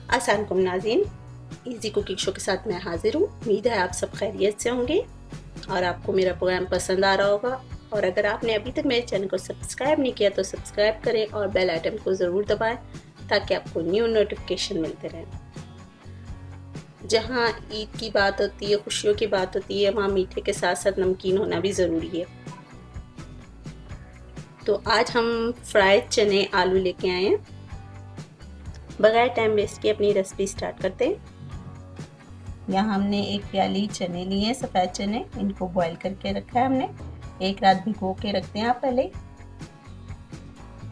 अस्सलाम वालेकुम नाज़रीन, इजी कुकिंग शो के साथ मैं हाजिर हूँ। उम्मीद है आप सब खैरियत से होंगे और आपको मेरा प्रोग्राम पसंद आ रहा होगा। और अगर आपने अभी तक मेरे चैनल को सब्सक्राइब नहीं किया तो सब्सक्राइब करें और बेल आइकन को ज़रूर दबाएं ताकि आपको न्यू नोटिफिकेशन मिलते रहें। जहाँ ईद की बात होती है, खुशियों की बात होती है, वहाँ मीठे के साथ साथ नमकीन होना भी ज़रूरी है। तो आज हम फ्राइड चने आलू लेके आए हैं। बगैर टाइम वेस्ट किए अपनी रेसिपी स्टार्ट करते हैं। यहाँ हमने एक प्याली चने लिए हैं, सफ़ेद चने। इनको बॉईल करके रखा है हमने। एक रात भिगो के रखते हैं आप पहले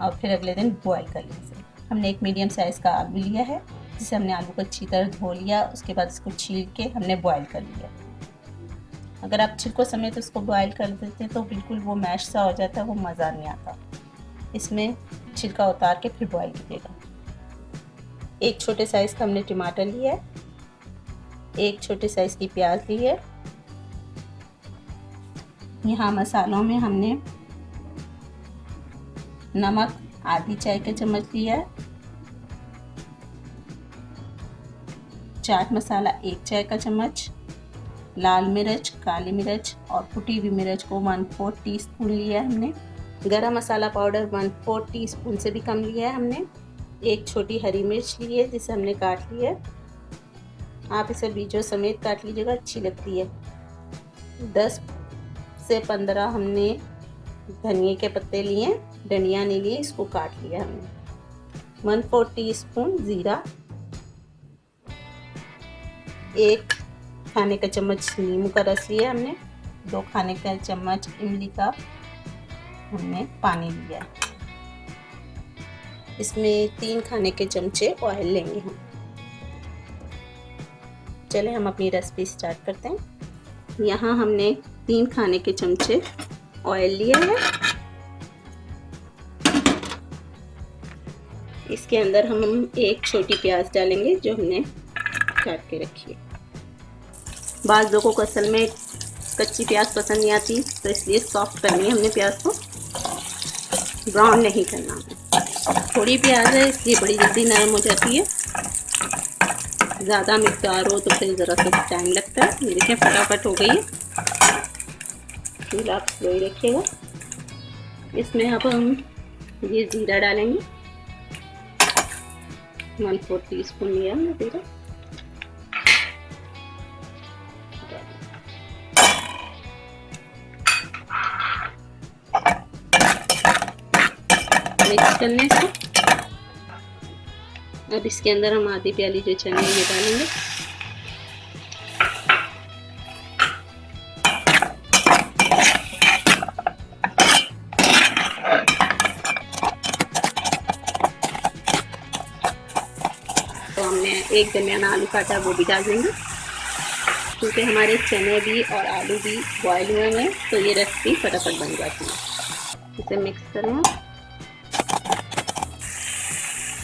और फिर अगले दिन बॉईल कर लेंगे। हमने एक मीडियम साइज़ का आलू लिया है जिसे हमने आलू को अच्छी तरह धो लिया। उसके बाद इसको छील के हमने बॉईल कर लिया। अगर आप छिलकों समेत उसको बॉईल कर देते हैं तो बिल्कुल वो मैश सा हो जाता है, वो मज़ा नहीं आता। इसमें छिलका उतार के फिर बॉईल कीजिएगा। एक छोटे साइज़ का हमने टमाटर लिया है, एक छोटे साइज़ की प्याज ली है। यहाँ मसालों में हमने नमक आधी चाय का चम्मच लिया है, चाट मसाला 1 चाय का चम्मच, लाल मिर्च, काली मिर्च और कुटी हुई मिर्च को 1/4 टीस्पून लिया है हमने। गरम मसाला पाउडर 1/4 टीस्पून से भी कम लिया है हमने। एक छोटी हरी मिर्च ली है जिसे हमने काट लिया है। आप इसे बीजों समेत काट लीजिएगा, अच्छी लगती है। 10 से 15 हमने धनिए के पत्ते लिए, डंडियाँ नहीं लिए, इसको काट लिया हमने। 1/4 टीस्पून जीरा, 1 खाने का चम्मच नींबू का रस लिया हमने, 2 खाने का चम्मच इमली का हमने पानी लिया। इसमें 3 खाने के चमचे ऑयल लेंगे हम। चले हम अपनी रेसिपी स्टार्ट करते हैं। यहाँ हमने 3 खाने के चमचे ऑयल लिया है। इसके अंदर हम एक छोटी प्याज डालेंगे जो हमने काट के रखी है। बाज़ लोगों को असल में कच्ची प्याज पसंद नहीं आती, तो इसलिए सॉफ्ट करनी है हमने प्याज को, ब्राउन नहीं करना है। थोड़ी प्याज है इसलिए बड़ी जल्दी नरम हो जाती है। ज़्यादा मिकदार हो तो फिर ज़रा सा टाइम लगता है। ये देखिए फटाफट हो गई है। चूल्हा आप स्लो ही रखिएगा। इसमें अब हम ये जीरा डालेंगे, 1/4 टीस्पून लिया हमने जीरा। मिक्स करने से अब इसके अंदर हम आधी प्याली जो चने ये डालेंगे। तो हमने एक दरमियाना आलू काटा, वो भी डाल देंगे। क्योंकि हमारे चने भी और आलू भी बॉयल हुए हैं तो ये रेसिपी फटाफट बन जाती है। इसे मिक्स करें।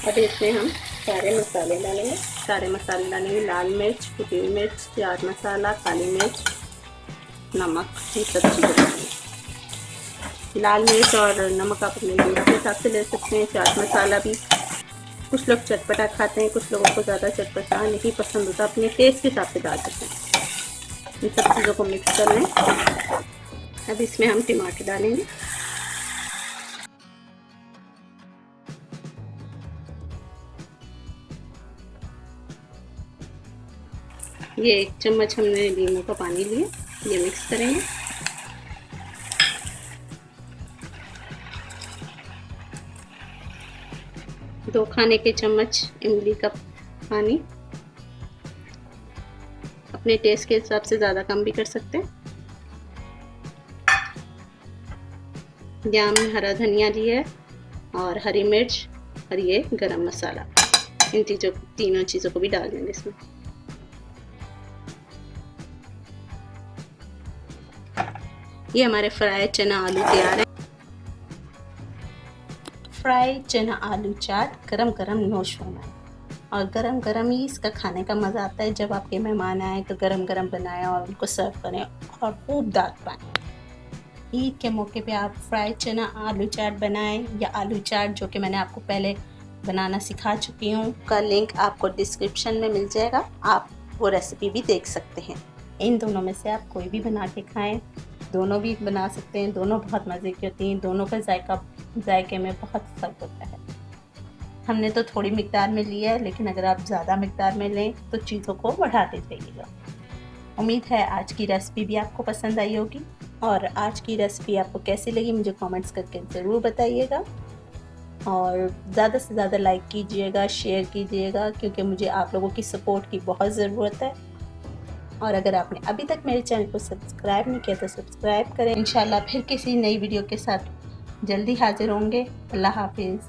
अब इसमें हम सारे मसाले डालेंगे। लाल मिर्च, कुटी हुई मिर्च, चाट मसाला, काली मिर्च, नमक, ये सब चीज़ें डालेंगे। लाल मिर्च और नमक आप अपने टेस्ट के हिसाब से ले सकते हैं। चाट मसाला भी, कुछ लोग चटपटा खाते हैं, कुछ लोगों को ज़्यादा चटपटा नहीं पसंद होता, अपने टेस्ट के हिसाब से डाल सकते हैं। इन सब चीज़ों को मिक्स कर लें। अब इसमें हम टमाटर डालेंगे। ये 1 चम्मच हमने नींबू का पानी लिया, ये मिक्स करेंगे। दो खाने के चम्मच इमली का पानी, अपने टेस्ट के हिसाब से ज़्यादा कम भी कर सकते हैं। यहाँ हमने हरा धनिया लिया है और हरी मिर्च और ये गरम मसाला, इन तीनों चीज़ों को भी डाल देंगे इसमें। ये हमारे फ्राई चना आलू तैयार है। फ्राई चना आलू चाट गरम गरम नोश फरमाएं। और गरम गरम ही इसका खाने का मज़ा आता है। जब आपके मेहमान आए तो गरम गरम बनाएं और उनको सर्व करें और खूब दाद पाएं। ईद के मौके पे आप फ्राई चना आलू चाट बनाएं या आलू चाट, जो कि मैंने आपको पहले बनाना सिखा चुकी हूँ, का लिंक आपको डिस्क्रिप्शन में मिल जाएगा, आप वो रेसिपी भी देख सकते हैं। इन दोनों में से आप कोई भी बना के खाएं, दोनों भी बना सकते हैं, दोनों बहुत मज़े की होती हैं, दोनों का जायके में बहुत फ़र्क होता है। हमने तो थोड़ी मिकदार में लिया है, लेकिन अगर आप ज़्यादा मिकदार में लें तो चीज़ों को बढ़ाते जाइएगा। उम्मीद है आज की रेसिपी भी आपको पसंद आई होगी, और आज की रेसिपी आपको कैसी लगी मुझे कमेंट्स करके ज़रूर बताइएगा, और ज़्यादा से ज़्यादा लाइक कीजिएगा, शेयर कीजिएगा, क्योंकि मुझे आप लोगों की सपोर्ट की बहुत ज़रूरत है। और अगर आपने अभी तक मेरे चैनल को सब्सक्राइब नहीं किया तो सब्सक्राइब करें। इंशाल्लाह फिर किसी नई वीडियो के साथ जल्दी हाजिर होंगे। अल्लाह हाफिज़।